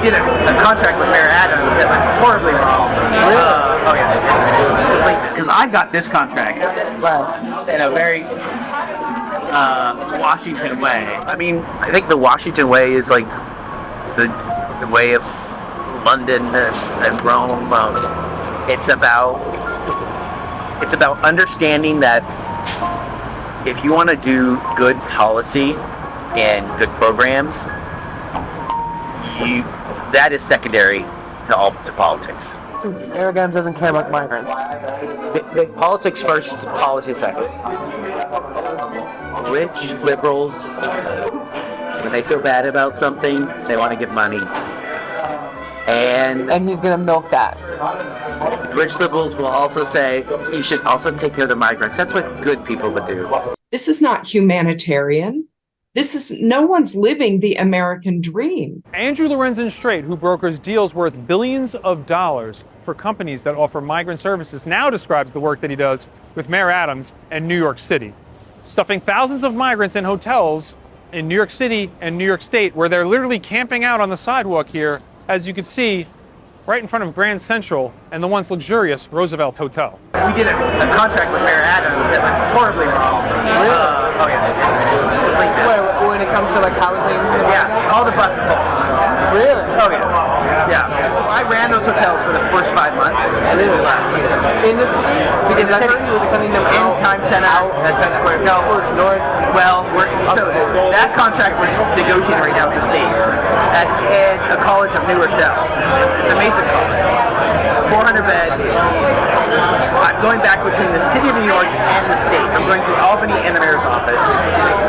did a contract with Mayor Adams that went horribly wrong. Oh yeah. Because I got this contract in a very Washington way. I mean, I think the Washington way is like the way of London and Rome. It's about understanding that if you want to do good policy and good programs, that is secondary to politics. So Aragon doesn't care about migrants. Politics first, policy second. Rich liberals, when they feel bad about something, they want to give money. And he's going to milk that. Rich liberals will also say, you should also take care of the migrants. That's what good people would do. This is not humanitarian. No one's living the American dream. Andrew Lorenzen-Strait, who brokers deals worth billions of dollars for companies that offer migrant services, now describes the work that he does with Mayor Adams and New York City, stuffing thousands of migrants in hotels in New York City and New York State, where they're literally camping out on the sidewalk here, as you can see, right in front of Grand Central and the once luxurious Roosevelt Hotel. We did a contract with Mayor Adams that went horribly wrong. Oh yeah. When it comes to like housing? Yeah, all the buses. Really? Oh yeah. Yeah. I ran those hotels for the first 5 months. Really? In the city? Because I heard he was sending them out. In Times Center, at Times Square. No, north. Well, so that contract was negotiated right now with the state at a college of New Rochelle. It's a Mason college. 400 beds. I'm going back between the city of New York and the state. I'm going through Albany and the mayor's office,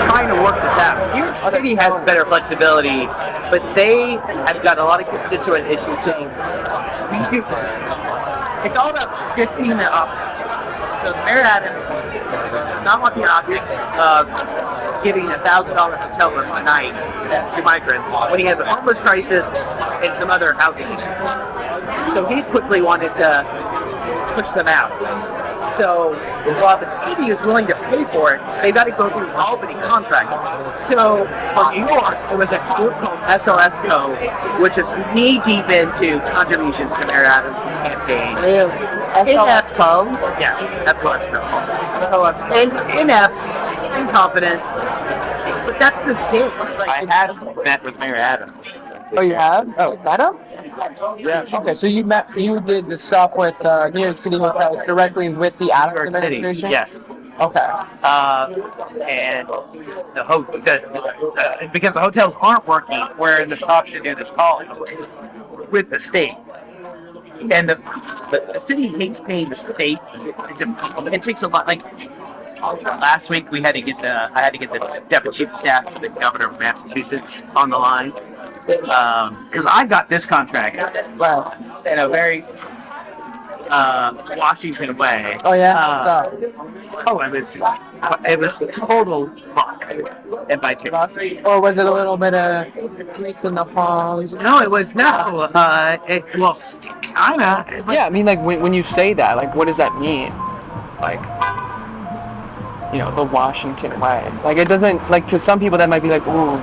trying to work this out. New York City has better flexibility, but they have got a lot of constituent issues saying, it's all about shifting the optics. So Mayor Adams does not want the optics of giving $1,000 hotel rooms a night to migrants when he has a homeless crisis and some other housing issues. So he quickly wanted to push them out. So while the city is willing to pay for it, they've got to go through Albany contract. So for New York, there was a group called SOS Co, which is knee deep into contributions to Mayor Adams' campaign. Really? SOS Co? Yeah, SOS Co. And inepts, incompetent. But that's this game. I had met with Mayor Adams. Oh, you have? Oh, met him? Yeah. Okay, so you did the stuff with New York City hotels directly with the Adams administration? Yes. Okay. And because the hotels aren't working, we're in the talks to do this calling with the state. And the city hates paying the state. It takes a lot. Like last week, I had to get the deputy chief of staff to the governor of Massachusetts on the line. Because I got this contract in a very Washington way. Oh yeah. It was total luck and by chance. Or was it a little bit of grease in the palms? No, it was no. Kinda. Yeah, I mean, like when you say that, like, what does that mean? Like, the Washington way. Like, it doesn't, like, to some people that might be like, ooh.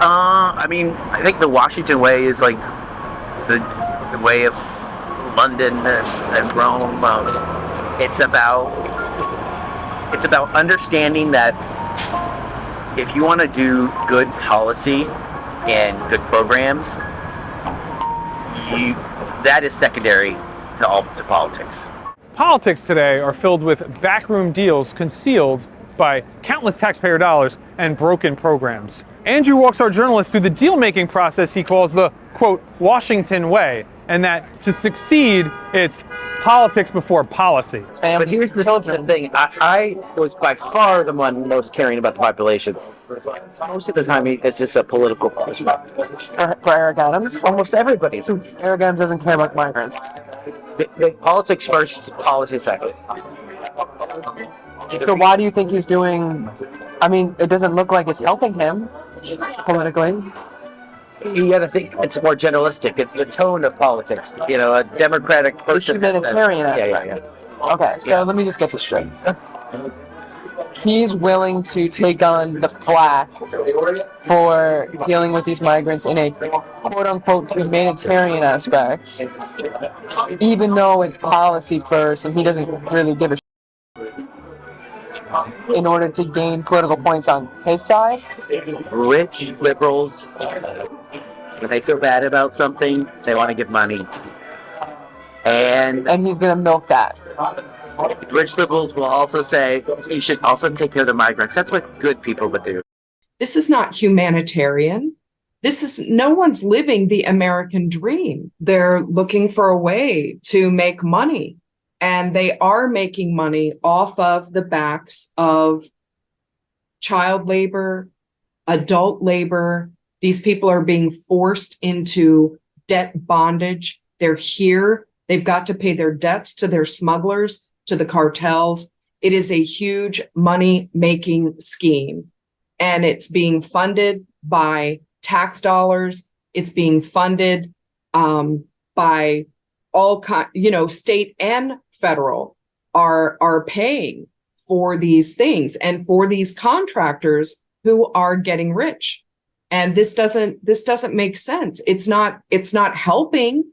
I mean, I think the Washington way is like the way of London and Rome. It's about understanding that if you want to do good policy and good programs, that is secondary to politics. Politics today are filled with backroom deals concealed by countless taxpayer dollars and broken programs. Andrew walks our journalists through the deal-making process he calls the, quote, Washington way, and that to succeed, it's politics before policy. But here's the thing. I was by far the one most caring about the population. Most of the time, it's just a political perspective. For Eric Adams? Almost everybody. So Eric Adams doesn't care about migrants. Politics first, policy second. So why do you think he's doing... I mean, it doesn't look like it's helping him politically. You got to think it's more generalistic. It's the tone of politics. A democratic person. Humanitarian aspect. Yeah. Okay, so let me just get this straight. he's willing to take on the flack for dealing with these migrants in a quote-unquote humanitarian aspect, even though it's policy first and he doesn't really give a in order to gain political points on his side. Rich liberals, when they feel bad about something, they want to give money. And he's going to milk that. rich liberals will also say, you should also take care of the migrants. That's what good people would do. This is not humanitarian. No one's living the American dream. They're looking for a way to make money. And they are making money off of the backs of child labor, adult labor. These people are being forced into debt bondage. They're here. They've got to pay their debts to their smugglers, to the cartels. It is a huge money-making scheme. And it's being funded by tax dollars. It's being funded by all state and federal are paying for these things and for these contractors who are getting rich. And this doesn't make sense. It's not helping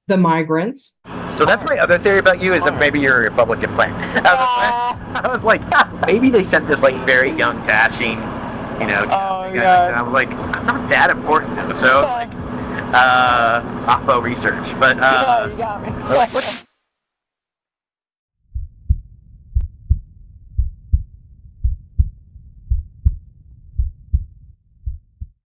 the migrants. So that's my other theory about you, is that maybe you're a Republican plan. I was like, maybe they sent this like very young dashing, and I was like, I'm not that important. So like, Oppo research, but You got me.